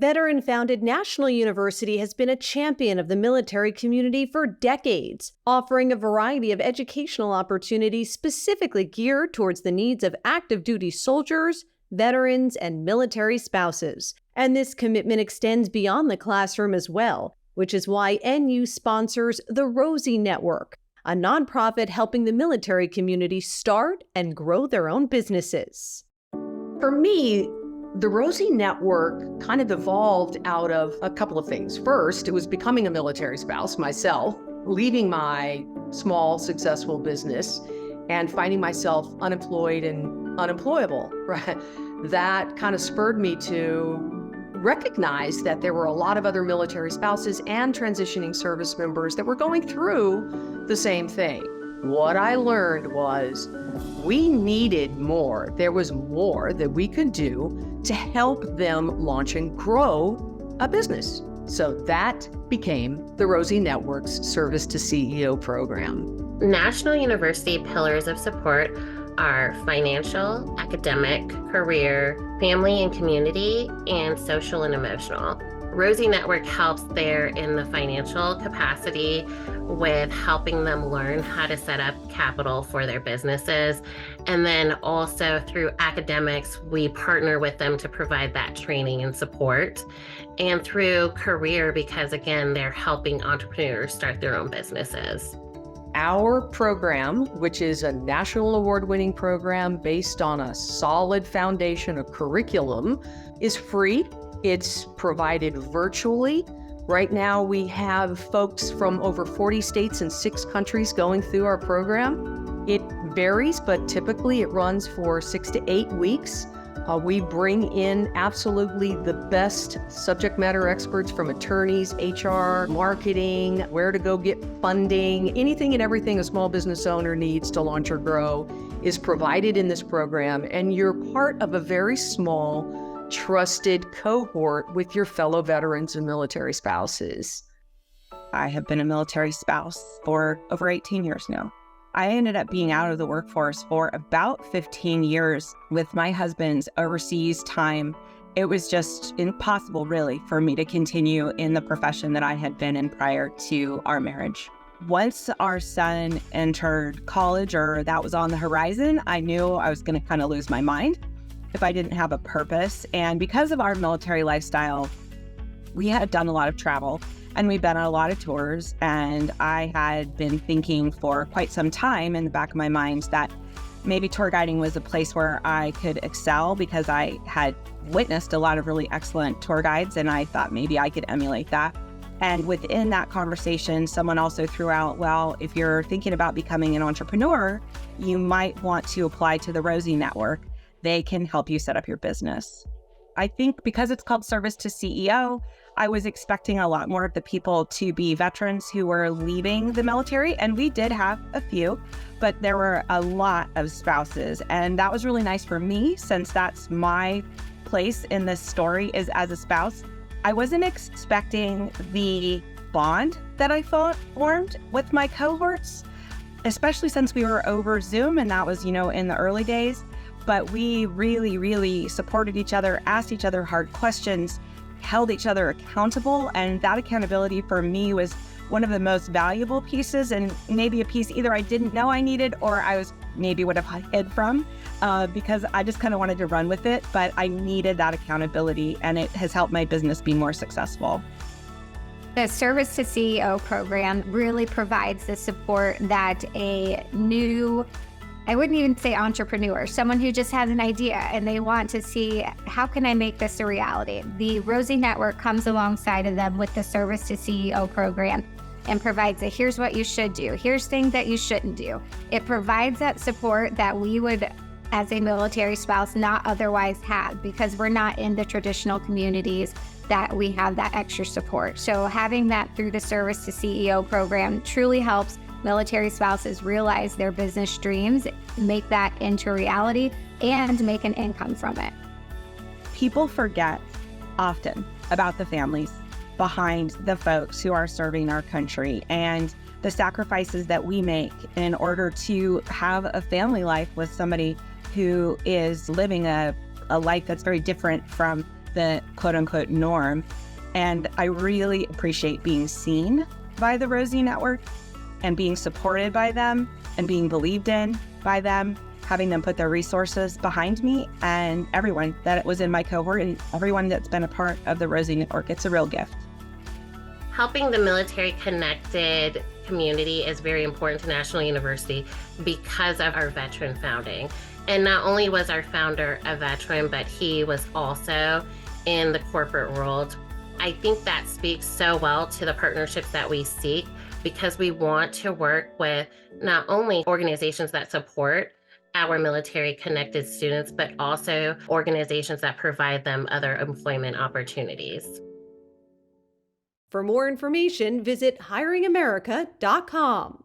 Veteran-founded National University has been a champion of the military community for decades, offering a variety of educational opportunities specifically geared towards the needs of active duty soldiers, veterans, and military spouses. And this commitment extends beyond the classroom as well, which is why NU sponsors the Rosie Network, a nonprofit helping the military community start and grow their own businesses. For me, the Rosie Network kind of evolved out of a couple of things. First, it was becoming a military spouse myself, leaving my small, successful business and finding myself unemployed and unemployable. Right? That kind of spurred me to recognize that there were a lot of other military spouses and transitioning service members that were going through the same thing. What I learned was we needed more. There was more that we could do to help them launch and grow a business. So that became the Rosie Network's Service to CEO program. National University pillars of support are financial, academic, career, family and community, and social and emotional. Rosie Network helps there in the financial capacity with helping them learn how to set up capital for their businesses. And then also through academics, we partner with them to provide that training and support. And through career, because again, they're helping entrepreneurs start their own businesses. Our program, which is a national award-winning program based on a solid foundation of curriculum, is free. It's provided virtually. Right now, we have folks from over 40 states and 6 countries going through our program. It varies, but typically it runs for 6 to 8 weeks. We bring in absolutely the best subject matter experts from attorneys, HR, marketing, where to go get funding. Anything and everything a small business owner needs to launch or grow is provided in this program, and you're part of a very small, trusted cohort with your fellow veterans and military spouses. I have been a military spouse for over 18 years now. I ended up being out of the workforce for about 15 years with my husband's overseas time. It was just impossible, really, for me to continue in the profession that I had been in prior to our marriage. Once our son entered college, or that was on the horizon, I knew I was going to kind of lose my mind if I didn't have a purpose. And because of our military lifestyle, we had done a lot of travel and we'd been on a lot of tours. And I had been thinking for quite some time in the back of my mind that maybe tour guiding was a place where I could excel, because I had witnessed a lot of really excellent tour guides and I thought maybe I could emulate that. And within that conversation, someone also threw out, well, if you're thinking about becoming an entrepreneur, you might want to apply to the Rosie Network. They can help you set up your business. I think because it's called Service to CEO, I was expecting a lot more of the people to be veterans who were leaving the military, and we did have a few, but there were a lot of spouses. And that was really nice for me, since that's my place in this story is as a spouse. I wasn't expecting the bond that I formed with my cohorts, especially since we were over Zoom, and that was, in the early days. But we really, really supported each other, asked each other hard questions, held each other accountable. And that accountability for me was one of the most valuable pieces, and maybe a piece either I didn't know I needed or I would have hid from because I just kind of wanted to run with it. But I needed that accountability, and it has helped my business be more successful. The Service to CEO program really provides the support that a new, I wouldn't even say entrepreneur, someone who just has an idea and they want to see, how can I make this a reality? The Rosie Network comes alongside of them with the Service to CEO program and provides here's what you should do, here's things that you shouldn't do. It provides that support that we would, as a military spouse, not otherwise have, because we're not in the traditional communities that we have that extra support. So having that through the Service to CEO program truly helps military spouses realize their business dreams, make that into reality, and make an income from it. People forget often about the families behind the folks who are serving our country and the sacrifices that we make in order to have a family life with somebody who is living a life that's very different from the quote unquote norm. And I really appreciate being seen by the Rosie Network and being supported by them and being believed in by them, having them put their resources behind me and everyone that was in my cohort and everyone that's been a part of the Rosie Network. It's a real gift. Helping the military connected community is very important to National University because of our veteran founding. And not only was our founder a veteran, but he was also in the corporate world. I think that speaks so well to the partnerships that we seek, because we want to work with not only organizations that support our military connected students, but also organizations that provide them other employment opportunities. For more information, visit hiringamerica.com.